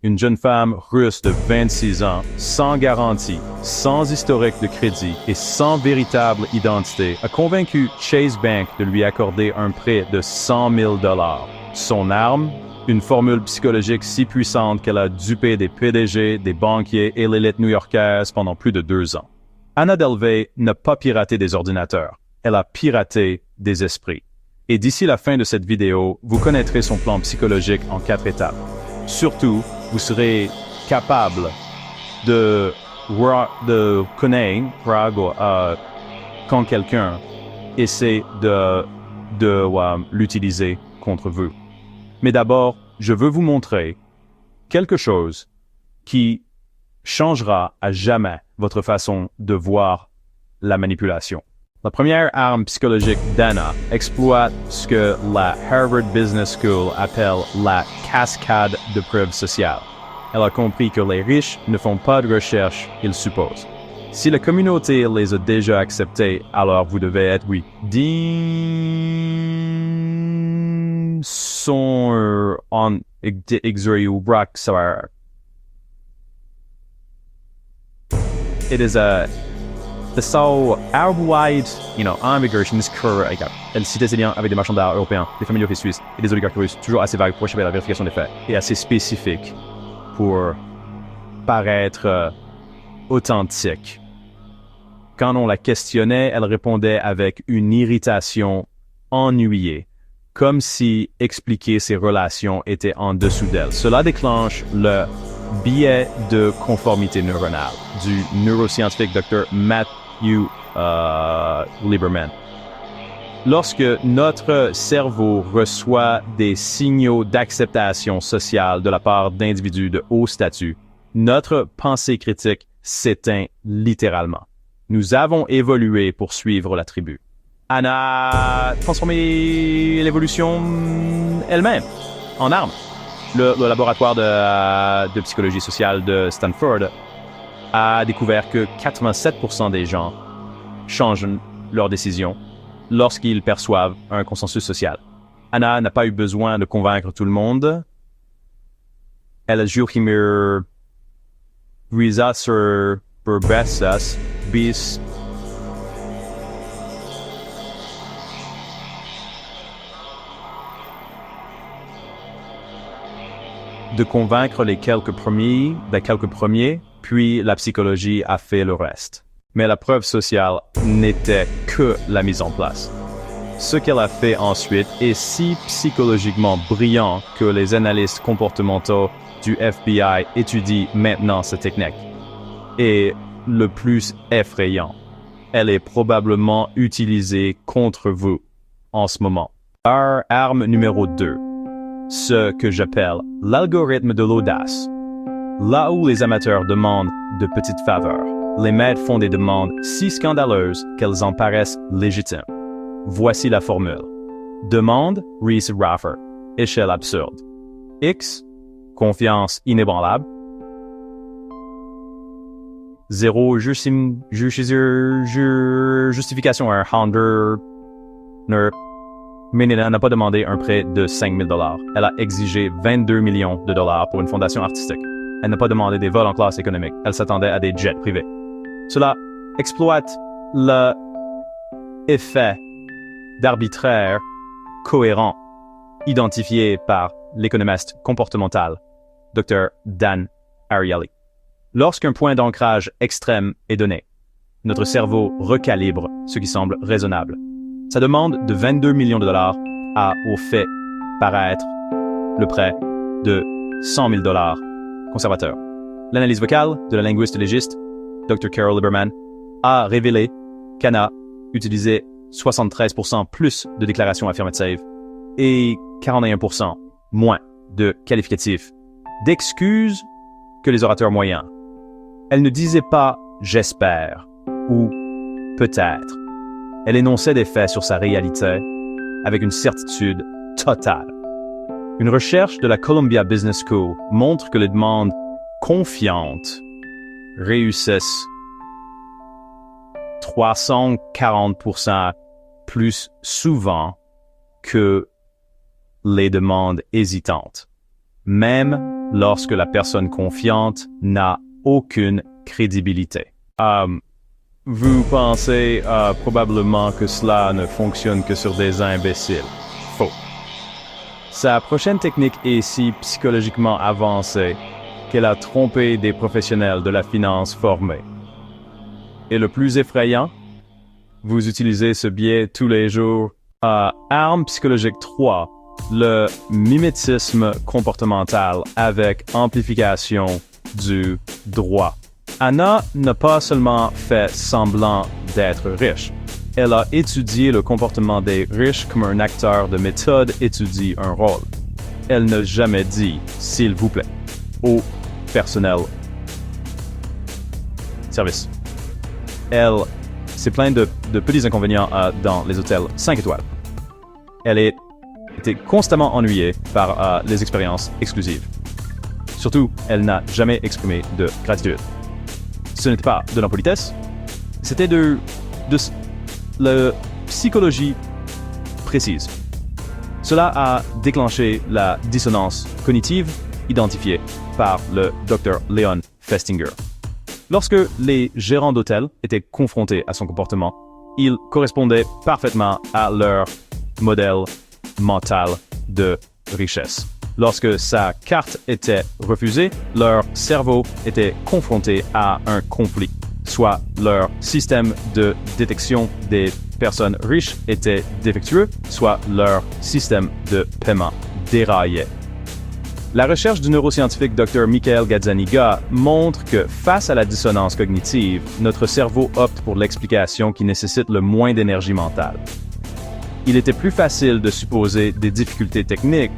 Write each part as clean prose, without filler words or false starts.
une jeune femme russe de 26 ans, sans garantie, sans historique de crédit et sans véritable identité, a convaincu Chase Bank de lui accorder un prêt de 100 000 $. Son arme? Une formule psychologique si puissante qu'elle a dupé des PDG, des banquiers et l'élite new-yorkaise pendant plus de 2 ans. Anna Delvey n'a pas piraté des ordinateurs, elle a piraté des esprits. Et d'ici la fin de cette vidéo, vous connaîtrez son plan psychologique en 4 étapes. Surtout, vous serez capable de connaître quand quelqu'un essaie de l'utiliser contre vous. Mais d'abord, je veux vous montrer quelque chose qui changera à jamais votre façon de voir la manipulation. La première arme psychologique d'Anna exploite ce que la Harvard Business School appelle la cascade de preuves sociales. Elle a compris que les riches ne font pas de recherche, ils supposent. Si la communauté les a déjà acceptés, alors vous devez être oui. Son on exuri rock sour. It is a so wide, immigration is correct. Elle citait ses liens avec des marchands d'art européens, des familiers suisses et des oligarques russes, toujours assez vagues pour échapper à la vérification des faits, et assez spécifiques pour paraître authentique. Quand on la questionnait, elle répondait avec une irritation ennuyée, comme si expliquer ses relations était en dessous d'elle. Cela déclenche le biais de conformité neuronale du neuroscientifique Dr. Matthew Lieberman. Lorsque notre cerveau reçoit des signaux d'acceptation sociale de la part d'individus de haut statut, notre pensée critique s'éteint littéralement. Nous avons évolué pour suivre la tribu. Anna a transformé l'évolution elle-même en arme. Le laboratoire de psychologie sociale de Stanford a découvert que 87% des gens changent leurs décisions lorsqu'ils perçoivent un consensus social. Anna n'a pas eu besoin de convaincre tout le monde. Elle a juré mir visa sur berbessas bis de convaincre les quelques premiers, puis la psychologie a fait le reste. Mais la preuve sociale n'était que la mise en place. Ce qu'elle a fait ensuite est si psychologiquement brillant que les analystes comportementaux du FBI étudient maintenant cette technique. Et le plus effrayant, elle est probablement utilisée contre vous en ce moment. Arme numéro 2. Ce que j'appelle l'algorithme de l'audace. Là où les amateurs demandent de petites faveurs, les maîtres font des demandes si scandaleuses qu'elles en paraissent légitimes. Voici la formule. Demande Reese Raffer, échelle absurde. X, confiance inébranlable. 0, justification à Hunter. Mais n'a pas demandé un prêt de 5 000 $. Elle a exigé 22 millions de dollars pour une fondation artistique. Elle n'a pas demandé des vols en classe économique. Elle s'attendait à des jets privés. Cela exploite l'effet d'arbitraire cohérent identifié par l'économiste comportemental Dr. Dan Ariely. Lorsqu'un point d'ancrage extrême est donné, notre cerveau recalibre ce qui semble raisonnable. Sa demande de 22 millions de dollars a au fait paraître le prêt de 100 000 $ conservateur. L'analyse vocale de la linguiste légiste Dr. Carol Lieberman a révélé qu'Anna utilisait 73% plus de déclarations affirmatives et 41% moins de qualificatifs d'excuses que les orateurs moyens. Elle ne disait pas « j'espère » ou « peut-être ». Elle énonçait des faits sur sa réalité avec une certitude totale. Une recherche de la Columbia Business School montre que les demandes confiantes réussissent 340% plus souvent que les demandes hésitantes. Même lorsque la personne confiante n'a aucune crédibilité. Vous pensez probablement que cela ne fonctionne que sur des imbéciles. Faux. Sa prochaine technique est si psychologiquement avancée qu'elle a trompé des professionnels de la finance formés. Et le plus effrayant, vous utilisez ce biais tous les jours. Arme psychologique 3, le mimétisme comportemental avec amplification du droit. Anna n'a pas seulement fait semblant d'être riche. Elle a étudié le comportement des riches comme un acteur de méthode étudie un rôle. Elle n'a jamais dit « s'il vous plaît » au personnel service. Elle s'est plainte de petits inconvénients dans les hôtels 5 étoiles. Elle était constamment ennuyée par les expériences exclusives. Surtout, elle n'a jamais exprimé de gratitude. Ce n'était pas de l'impolitesse, c'était de la psychologie précise. Cela a déclenché la dissonance cognitive identifiée par le Dr. Leon Festinger. Lorsque les gérants d'hôtels étaient confrontés à son comportement, il correspondait parfaitement à leur modèle mental de richesse. Lorsque sa carte était refusée, leur cerveau était confronté à un conflit, soit leur système de détection des personnes riches était défectueux, soit leur système de paiement déraillait. La recherche du neuroscientifique Dr. Michael Gazzaniga montre que face à la dissonance cognitive, notre cerveau opte pour l'explication qui nécessite le moins d'énergie mentale. Il était plus facile de supposer des difficultés techniques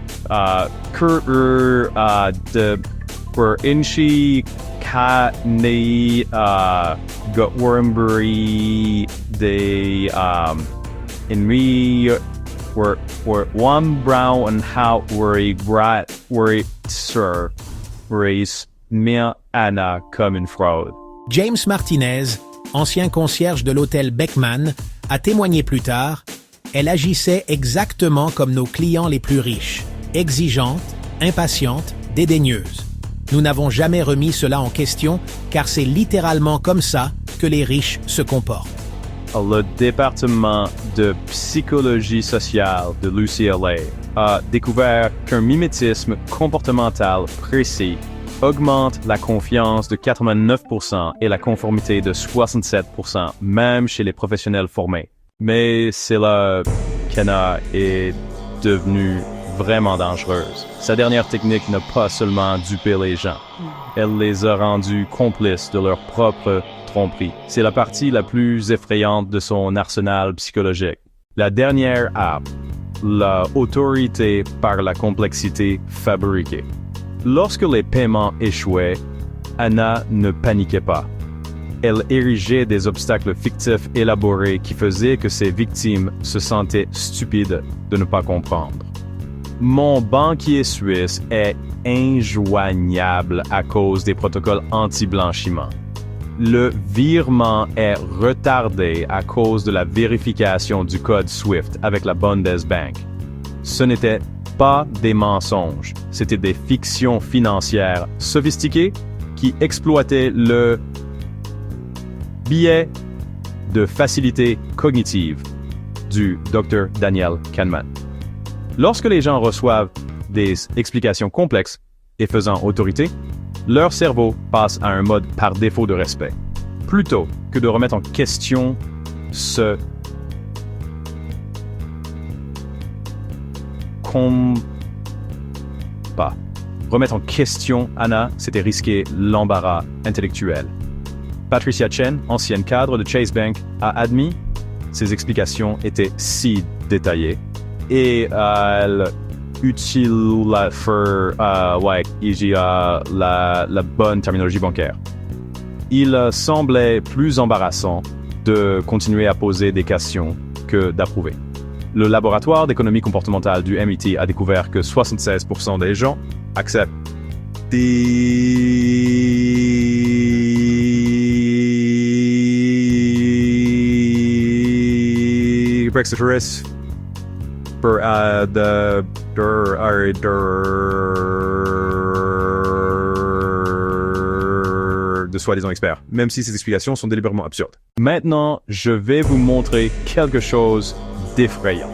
pour Inchi Kane Gotwormbury de Inri One Brown and How Worry Sir Race Mia Anna comme une fraude. James Martinez, ancien concierge de l'hôtel Beckman, a témoigné plus tard: elle agissait exactement comme nos clients les plus riches, exigeante, impatiente, dédaigneuse. Nous n'avons jamais remis cela en question car c'est littéralement comme ça que les riches se comportent. Le département de psychologie sociale de l'UCLA a découvert qu'un mimétisme comportemental précis augmente la confiance de 89% et la conformité de 67%, même chez les professionnels formés. Mais c'est là qu'Anna est devenue vraiment dangereuse. Sa dernière technique n'a pas seulement dupé les gens, elle les a rendus complices de leur propre tromperie. C'est la partie la plus effrayante de son arsenal psychologique. La dernière arme, l'autorité par la complexité fabriquée. Lorsque les paiements échouaient, Anna ne paniquait pas. Elle érigeait des obstacles fictifs élaborés qui faisaient que ses victimes se sentaient stupides de ne pas comprendre. Mon banquier suisse est injoignable à cause des protocoles anti-blanchiment. Le virement est retardé à cause de la vérification du code SWIFT avec la Bundesbank. Ce n'était pas des mensonges, c'était des fictions financières sophistiquées qui exploitaient le biais de facilité cognitive du Dr. Daniel Kahneman. Lorsque les gens reçoivent des explications complexes et faisant autorité, leur cerveau passe à un mode par défaut de respect, plutôt que de remettre en question ce pas. Remettre en question Anna, c'était risquer l'embarras intellectuel. Patricia Chen, ancienne cadre de Chase Bank, a admis ses explications étaient si détaillées et elle utilise la bonne terminologie bancaire. Il semblait plus embarrassant de continuer à poser des questions que d'approuver. Le laboratoire d'économie comportementale du MIT a découvert que 76% des gens acceptent des Brexiteers pour de soi-disant experts, même si ces explications sont délibérément absurdes. Maintenant, je vais vous montrer quelque chose d'effrayant.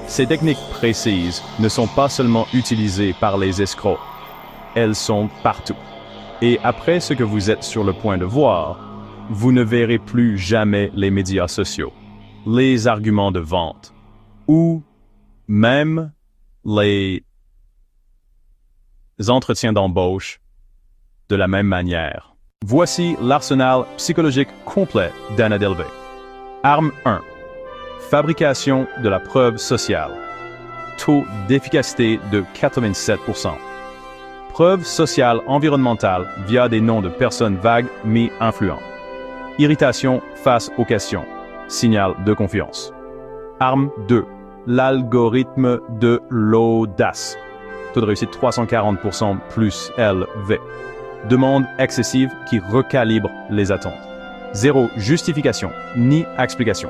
Ces techniques précises ne sont pas seulement utilisées par les escrocs, elles sont partout. Et après ce que vous êtes sur le point de voir, vous ne verrez plus jamais les médias sociaux, les arguments de vente, ou même les entretiens d'embauche de la même manière. Voici l'arsenal psychologique complet d'Anna Delvey. Arme 1. Fabrication de la preuve sociale. Taux d'efficacité de 87%. Preuve sociale environnementale via des noms de personnes vagues mais influentes. Irritation face aux questions. Signal de confiance. Arme 2. L'algorithme de l'audace. Taux de réussite 340% plus élevé. Demande excessive qui recalibre les attentes. Zéro justification ni explication.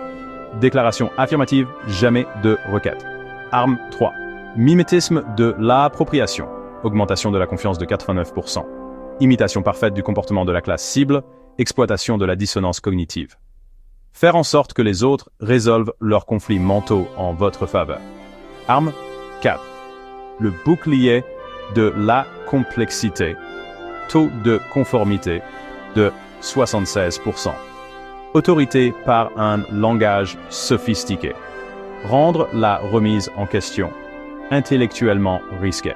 Déclaration affirmative, jamais de requête. Arme 3. Mimétisme de l'appropriation. Augmentation de la confiance de 89%. Imitation parfaite du comportement de la classe cible. Exploitation de la dissonance cognitive. Faire en sorte que les autres résolvent leurs conflits mentaux en votre faveur. Arme 4. Le bouclier de la complexité. Taux de conformité de 76%. Autorité par un langage sophistiqué. Rendre la remise en question. Intellectuellement risqué.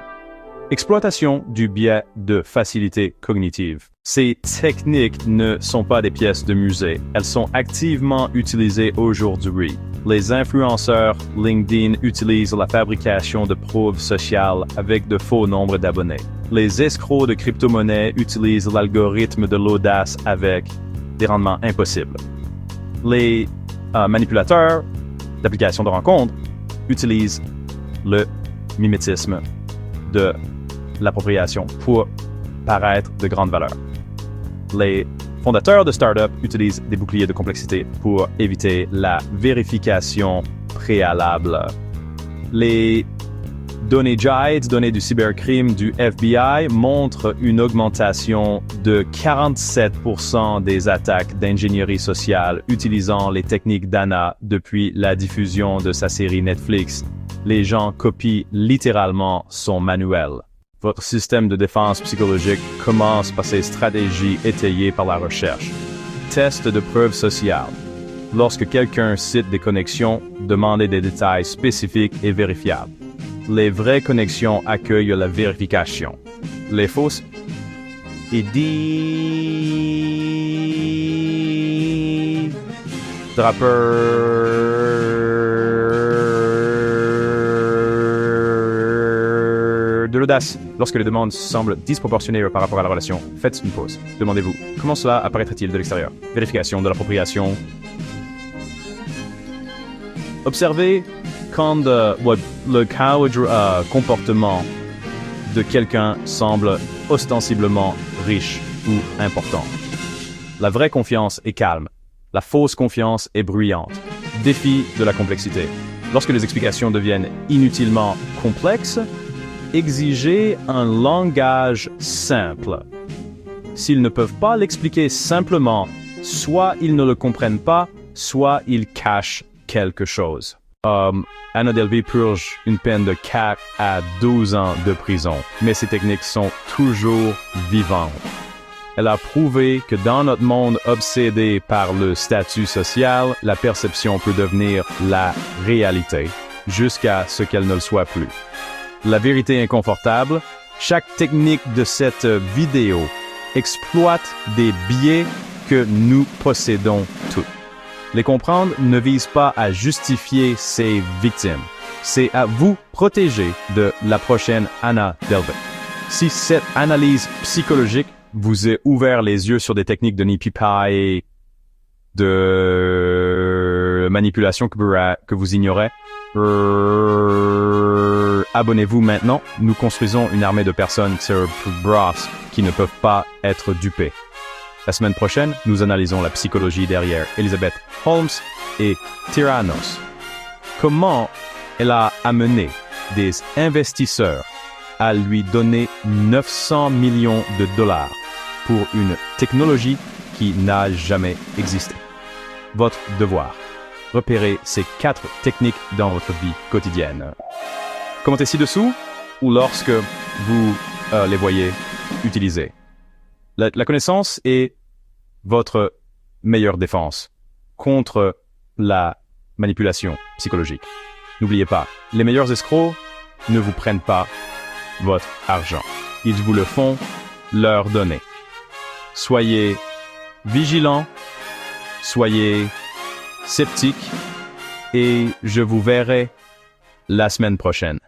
Exploitation du biais de facilité cognitive. Ces techniques ne sont pas des pièces de musée, elles sont activement utilisées aujourd'hui. Les influenceurs LinkedIn utilisent la fabrication de preuves sociales avec de faux nombres d'abonnés. Les escrocs de crypto-monnaies utilisent l'algorithme de l'audace avec des rendements impossibles. Les manipulateurs d'applications de rencontres utilisent le mimétisme de l'appropriation pour paraître de grande valeur. Les fondateurs de startups utilisent des boucliers de complexité pour éviter la vérification préalable. Les données JIDE, données du cybercrime du FBI, montrent une augmentation de 47% des attaques d'ingénierie sociale utilisant les techniques d'Anna depuis la diffusion de sa série Netflix. Les gens copient littéralement son manuel. Votre système de défense psychologique commence par ces stratégies étayées par la recherche. Test de preuve sociale. Lorsque quelqu'un cite des connexions, demandez des détails spécifiques et vérifiables. Les vraies connexions accueillent la vérification. Les fausses et de l'audace. Lorsque les demandes semblent disproportionnées par rapport à la relation, faites une pause. Demandez-vous, comment cela apparaîtrait-il de l'extérieur? Vérification de l'appropriation. Observez quand le comportement de quelqu'un semble ostensiblement riche ou important. La vraie confiance est calme. La fausse confiance est bruyante. Défi de la complexité. Lorsque les explications deviennent inutilement complexes, exigez un langage simple. S'ils ne peuvent pas l'expliquer simplement, soit ils ne le comprennent pas, soit ils cachent quelque chose. Anna Delvey purge une peine de 4 à 12 ans de prison, mais ces techniques sont toujours vivantes. Elle a prouvé que dans notre monde obsédé par le statut social, la perception peut devenir la réalité, jusqu'à ce qu'elle ne le soit plus. La vérité inconfortable, chaque technique de cette vidéo exploite des biais que nous possédons tous. Les comprendre ne vise pas à justifier ses victimes, c'est à vous protéger de la prochaine Anna Delvey. Si cette analyse psychologique vous a ouvert les yeux sur des techniques de NipiPi et de manipulation que vous ignorez, abonnez-vous maintenant. Nous construisons une armée de personnes cerebrales qui ne peuvent pas être dupées. La semaine prochaine, nous analysons la psychologie derrière Elizabeth Holmes et Theranos. Comment elle a amené des investisseurs à lui donner 900 millions de dollars pour une technologie qui n'a jamais existé. Votre devoir, repérez ces 4 techniques dans votre vie quotidienne. Commentez ci-dessous ou lorsque vous les voyez utilisées. La connaissance est votre meilleure défense contre la manipulation psychologique. N'oubliez pas, les meilleurs escrocs ne vous prennent pas votre argent. Ils vous le font leur donner. Soyez vigilants, soyez sceptiques et je vous verrai la semaine prochaine.